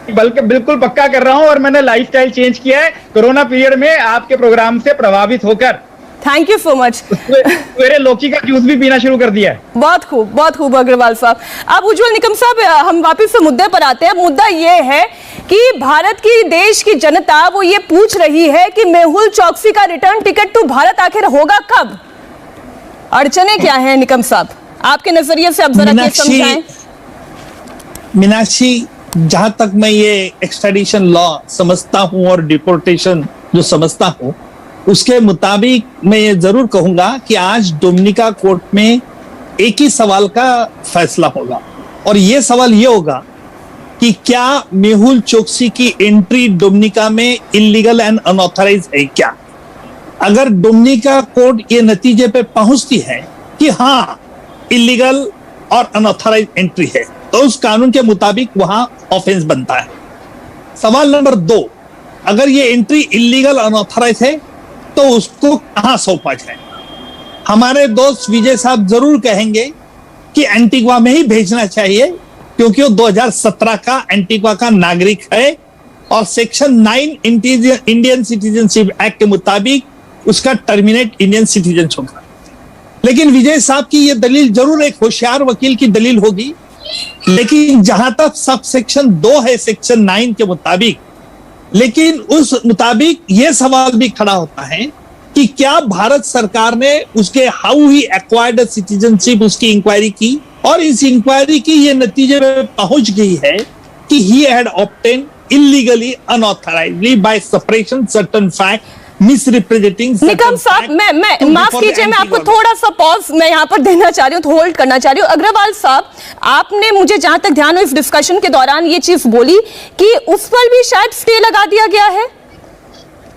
बल्कि बिल्कुल पक्का कर रहा हूं, और मैंने लाइफस्टाइल चेंज किया है कोरोना पीरियड में आपके प्रोग्राम से प्रभावित होकर। Thank you so much. मेरे लौकी का जूस भी पीना शुरू कर दिया है। बहुत खूब अग्रवाल साहब। अब उज्जवल निकम साहब, हम वापस से मुद्दे पर आते हैं। मुद्दा ये है कि भारत की देश की जनता वो ये पूछ रही है कि मेहुल चौकसी का रिटर्न टिकट तो भारत आखिर होगा कब? अड़चने क्या है निकम साहब, आपके नजरिए से आप जरा ये समझाएं। मीनाक्षी, जहां तक मैं ये एक्सट्राडिशन लॉ समझता हूं और डिपोर्टेशन जो समझता हूं, उसके मुताबिक मैं ये जरूर कहूंगा कि आज डोमिनिका कोर्ट में एक ही सवाल का फैसला होगा, और ये सवाल ये होगा कि क्या मेहुल चोकसी की एंट्री डोमिनिका में इलीगल एंड अनऑथराइज है क्या? अगर डोमिनिका कोर्ट ये नतीजे पे पहुंचती है कि हाँ इलीगल और अनऑथराइज एंट्री है, तो उस कानून के मुताबिक वहां ऑफेंस बनता है। सवाल नंबर 2, अगर ये एंट्री इलीगल अनऑथराइज है तो उसको कहां सौंपा जाए? हमारे दोस्त विजय साहब जरूर कहेंगे कि एंटीगुआ में ही भेजना चाहिए, क्योंकि वो 2017 का एंटीगुआ का नागरिक है और सेक्शन 9 इंडियन सिटीजनशिप एक्ट के मुताबिक उसका टर्मिनेट इंडियन सिटीजन होगा। लेकिन विजय साहब की ये दलील जरूर एक होशियार वकील की दलील होगी, लेकिन जहां तक सब सेक्शन 2 है सेक्शन 9 के मुताबिक, लेकिन उस मुताबिक यह सवाल भी खड़ा होता है कि क्या भारत सरकार ने उसके हाउ ही एक्वायर्ड सिटीजनशिप उसकी इंक्वायरी की, और इस इंक्वायरी की ये नतीजे में पहुंच गई है कि he had obtain illegally unauthorisedly by suppression certain fact misrepresenting. Nikam साहब, मैं माफ कीजिए, मैं आपको थोड़ा सा पॉज मैं यहाँ पर देना चाह रही हूँ, होल्ड करना चाह रही हूँ। अग्रवाल साहब, आपने मुझे जहां तक ध्यान हो इस डिस्कशन के दौरान ये चीज बोली कि उस पर भी शायद स्टे लगा दिया गया है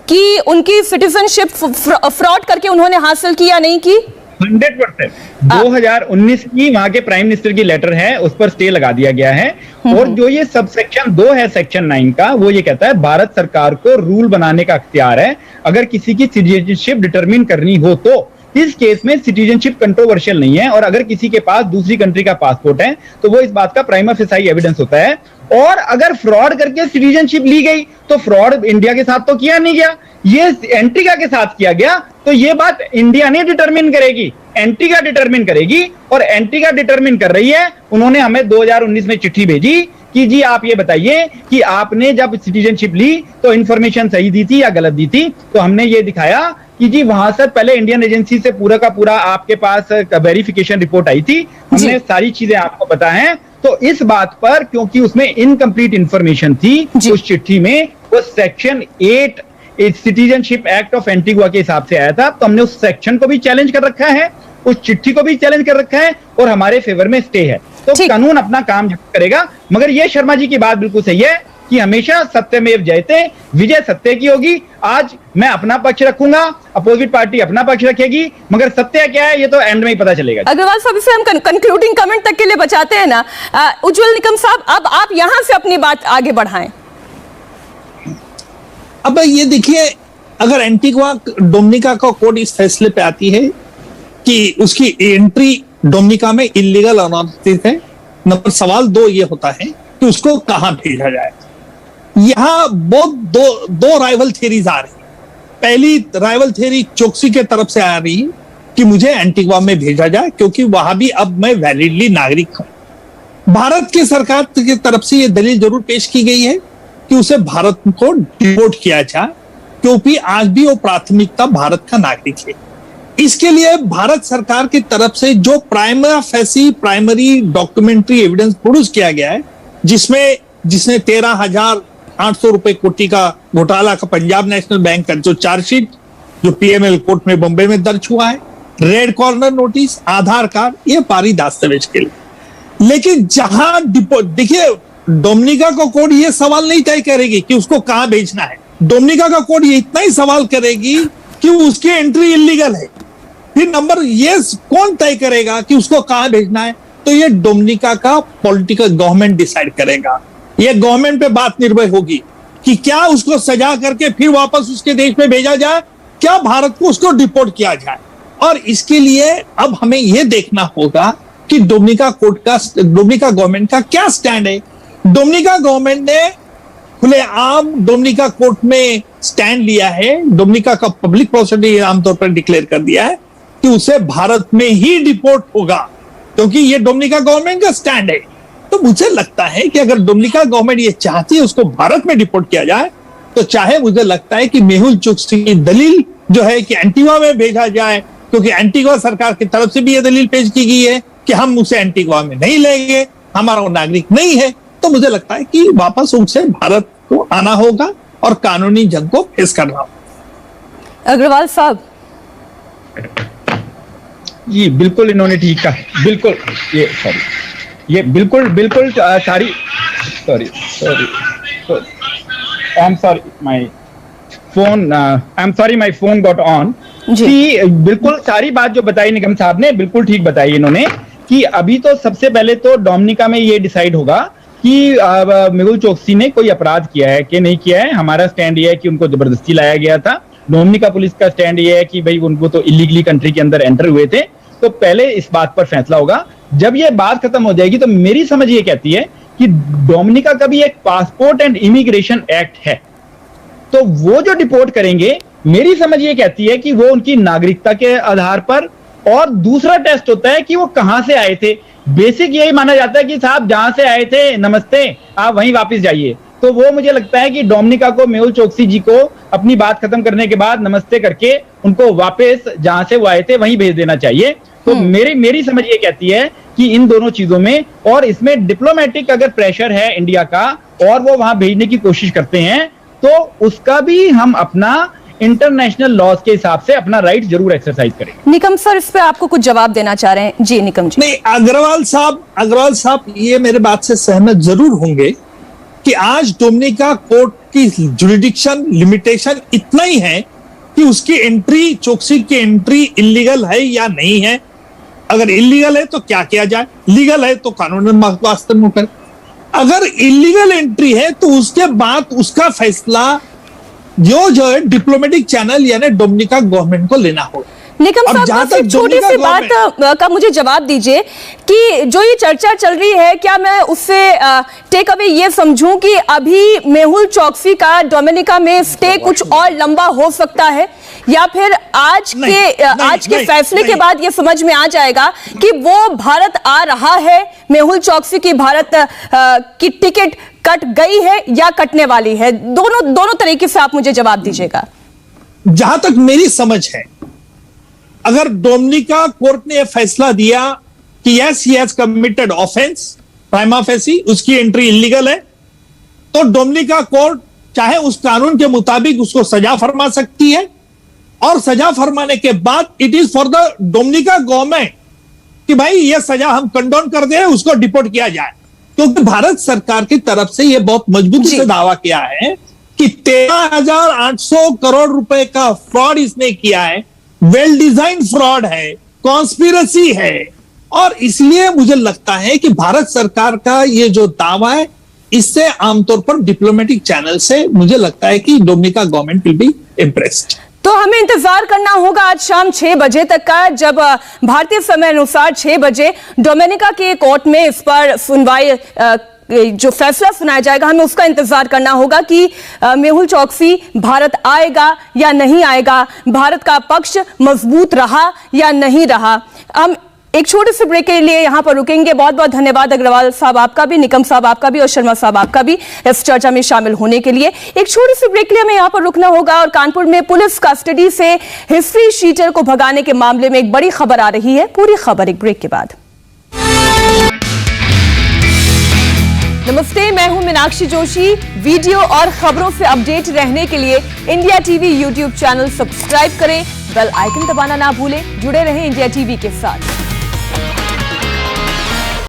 कि उनकी सिटीजनशिप फ्रॉड करके उन्होंने हासिल की या नहीं की। 100% 2019 की वहां के प्राइम मिनिस्टर की लेटर है, उस पर स्टे लगा दिया गया है। और जो ये सब सेक्शन 2 है सेक्शन 9 का, वो ये कहता है भारत सरकार को रूल बनाने का अख्तियार है अगर किसी की सिटीजनशिप डिटरमिन करनी हो तो। इस केस में सिटीजनशिप कंट्रोवर्शियल नहीं है, और अगर किसी के पास दूसरी कंट्री का पासपोर्ट है तो वो इस बात का प्राइमा फेसाई एविडेंस होता है। और अगर फ्रॉड करके सिटीजनशिप ली गई तो फ्रॉड इंडिया के साथ तो किया नहीं गया, ये एंटीगा के साथ किया गया, तो ये बात इंडिया नहीं डिटरमिन करेगी, एंटीगा डिटरमिन करेगी। और एंटीगा डिटरमिन कर रही है। उन्होंने हमें 2019 में चिट्ठी भेजी कि जी आप ये बताइए कि आपने जब सिटीजनशिप ली तो इंफॉर्मेशन सही दी थी या गलत दी थी। तो हमने ये दिखाया कि जी वहां से पहले इंडियन एजेंसी से पूरा का पूरा आपके पास वेरिफिकेशन रिपोर्ट आई थी, हमने सारी चीजें आपको पता है। तो इस बात पर, क्योंकि उसमें इनकम्प्लीट इंफॉर्मेशन थी उस चिट्ठी में, वो section 8 citizenship act of Antigua के हिसाब से आया था, तो हमने उस सेक्शन को भी चैलेंज कर रखा है, उस चिट्ठी को भी चैलेंज कर रखा है, और हमारे फेवर में स्टे है। तो कानून अपना काम करेगा। मगर ये शर्मा जी की बात बिल्कुल सही है कि हमेशा सत्यमेव जयते, विजय सत्य की होगी। आज मैं अपना पक्ष रखूंगा, अपोजिट पार्टी अपना पक्ष रखेगी, मगर सत्य क्या है ये तो एंड में ही पता चलेगा। अग्रवाल साहब, इसे हम कंक्लूडिंग कमेंट तक के लिए बचाते हैं ना। उज्जवल निकम साहब, अब आप यहां से अपनी बात आगे बढ़ाएं। अब ये देखिए, अगर एंटीगुआ डोमिनिका का कोर्ट इस फैसले पे आती है कि उसकी एंट्री डोमिनिका में इलीगल अनऑथराइज्ड है, नंबर सवाल 2 ये होता है कि उसको कहां भेजा जाए। यहां बहुत दो राइवल थियरीज आ रही। पहली राइवल थियरी चोकसी के तरफ से आ रही कि मुझे एंटीगुआ में भेजा जाए क्योंकि वहां भी अब मैं वैलिडली नागरिक हूं। भारत की सरकार की तरफ से यह दलील जरूर पेश की गई है कि उसे भारत को डिपोर्ट किया जाए, क्योंकि आज भी वो प्राथमिकता भारत का नागरिक है। इसके लिए भारत सरकार की तरफ से जो प्राइमरी डॉक्यूमेंट्री एविडेंस प्रोड्यूस किया गया है, जिसने 13,800 रुपए कोटि का घोटाला का पंजाब नेशनल बैंक का जो चार्जशीट जो पीएमएल कोर्ट में बॉम्बे में दर्ज हुआ है, रेड कॉर्नर नोटिस, आधार कार्ड, ये पारी दस्तावेज के लिए। लेकिन जहां देखिए, डोमिनिका का कोर्ट ये सवाल नहीं तय करेगी कि उसको कहां भेजना है। डोमिनिका का कोर्ट ये इतना ही सवाल करेगी कि उसकी एंट्री इलीगल है। फिर नंबर ये कौन तय करेगा कि उसको कहां भेजना है? तो ये डोमिनिका का पॉलिटिकल गवर्नमेंट डिसाइड करेगा। ये गवर्नमेंट पे बात निर्भर होगी कि क्या उसको सजा करके फिर वापस उसके देश में भेजा जाए, क्या भारत को उसको डिपोर्ट किया जाए। और इसके लिए अब हमें यह देखना होगा कि डोमिनिका गवर्नमेंट का क्या स्टैंड है। डोमिनिका गवर्नमेंट ने खुलेआम डोमिनिका कोर्ट में स्टैंड लिया है, डोमिनिका का पब्लिक प्रोसिक्यूटर आमतौर पर डिक्लेयर कर दिया है कि उसे भारत में ही डिपोर्ट होगा, क्योंकि ये डोमिनिका गवर्नमेंट का स्टैंड है। तो मुझे लगता है कि अगर डोमिनिका गवर्नमेंट ये चाहती है उसको भारत में डिपोर्ट किया जाए, तो चाहे मुझे लगता है कि मेहुल चोकसी की दलील जो है कि एंटीगुआ में भेजा जाए, क्योंकि एंटीगुआ सरकार की तरफ से भी ये दलील पेश की गई है कि हम उसे एंटीगुआ में नहीं लेंगे, हमारा वो नागरिक नहीं है। तो मुझे लगता है कि वापस उनसे भारत को आना होगा और कानूनी जंग को फेस करना होगा। अग्रवाल साहब जी बिल्कुल इन्होंने ठीक कहा, बिल्कुल ये बिल्कुल सारी sorry I am sorry my phone got on. कि बिल्कुल सारी बात जो बताई निगम साहब ने बिल्कुल ठीक बताई इन्होंने, कि अभी तो सबसे पहले तो डोमिनिका में ये डिसाइड होगा कि मेहुल चोकसी ने कोई अपराध किया है कि नहीं किया है। हमारा स्टैंड ये है कि उनको जबरदस्ती लाया गया था। डोमिनिका पुलिस का स्टैंड ये है कि भाई उनको तो इलीगली कंट्री के अंदर एंटर हुए थे। तो पहले इस बात पर फैसला होगा। जब ये बात खत्म हो जाएगी तो मेरी समझ ये कहती है कि डोमिनिका का भी एक पासपोर्ट एंड इमिग्रेशन एक्ट है, तो वो जो डिपोर्ट करेंगे, मेरी समझ ये कहती है कि वो उनकी नागरिकता के आधार पर, और दूसरा टेस्ट होता है कि वो कहां से आए थे। बेसिक यही माना जाता है कि साहब जहां से आए थे नमस्ते, आप वहीं वापस जाइए। तो वो मुझे लगता है कि डोमिनिका को मेहुल चोकसी जी को अपनी बात खत्म करने के बाद नमस्ते करके उनको वापस जहां से वो आए थे वहीं भेज देना चाहिए। तो मेरी समझ ये कहती है कि इन दोनों चीजों में, और इसमें डिप्लोमेटिक अगर प्रेशर है इंडिया का और वो वहां भेजने की कोशिश करते हैं, तो उसका भी हम अपना इंटरनेशनल लॉज के हिसाब से अपना राइट जरूर एक्सरसाइज करेंगे। निकम सर इस पे आपको कुछ जवाब देना चाह रहे हैं? जी निकम जी। नहीं, अग्रवाल साहब ये मेरे बात से सहमत जरूर होंगे कि आज डोमिनिका कोर्ट की जुरिडिक्शन लिमिटेशन इतना ही है कि उसकी एंट्री, चोकसी की एंट्री इलीगल है या नहीं है। अगर इलीगल है तो क्या किया जाए, लीगल है तो कानूनन वास्ते में करे। अगर इलीगल एंट्री है तो उसके बाद उसका फैसला जो है डिप्लोमेटिक चैनल यानी डोमिनिका गवर्नमेंट को लेना होगा। निकम साहब बस एक छोटी सी बात का मुझे जवाब दीजिए कि जो ये चर्चा चल रही है, क्या मैं उससे टेक अवे ये समझूं कि अभी मेहुल चोकसी का डोमिनिका में स्टे कुछ और लंबा हो सकता है, या फिर आज के फैसले के बाद ये समझ में आ जाएगा कि वो भारत आ रहा है, मेहुल चोकसी की भारत की टिकट कट गई है या कटने वाली है? दोनों तरीके से आप मुझे जवाब दीजिएगा। जहां तक मेरी समझ है, अगर डोमिनिका कोर्ट ने यह फैसला दिया कि yes he has committed offence prima facie, उसकी एंट्री इलीगल है, तो डोमिनिका कोर्ट चाहे उस कानून के मुताबिक उसको सजा फरमा सकती है, और सजा फरमाने के बाद it is for the Dominica government कि भाई यह सजा हम कंडोन कर दे, उसको डिपोर्ट किया जाए। क्योंकि भारत सरकार की तरफ से यह बहुत मजबूती से दावा किया है कि 13,800 करोड़ रुपए का फ्रॉड इसने किया है, वेल डिजाइन फ्रॉड है, कॉन्स्पिरेसी है, और इसलिए मुझे लगता है कि भारत सरकार का ये जो दावा है, इससे आमतौर पर डिप्लोमेटिक चैनल से मुझे लगता है कि Dominica government will be impressed. तो हमें इंतजार करना होगा आज शाम 6 बजे तक का, जब भारतीय समय अनुसार 6 बजे डोमिनिका के कोर्ट में इस पर सुनवाई, जो फैसला सुनाया जाएगा, हमें उसका इंतजार करना होगा कि मेहुल चोकसी भारत आएगा या नहीं आएगा, भारत का पक्ष मजबूत रहा या नहीं रहा। हम एक छोटे से ब्रेक के लिए यहां पर रुकेंगे। बहुत बहुत धन्यवाद अग्रवाल साहब आपका भी, निकम साहब आपका भी और शर्मा साहब आपका भी इस चर्चा में शामिल होने के लिए। एक छोटे से ब्रेक के लिए हमें यहां पर रुकना होगा, और कानपुर में पुलिस कस्टडी से हिस्ट्री शीटर को भगाने के मामले में एक बड़ी खबर आ रही है। पूरी खबर एक ब्रेक के बाद। नमस्ते, मैं हूं मीनाक्षी जोशी। वीडियो और खबरों से अपडेट रहने के लिए India TV YouTube channel subscribe करें, बेल आइकन दबाना ना भूलें। जुड़े रहें इंडिया टीवी के साथ।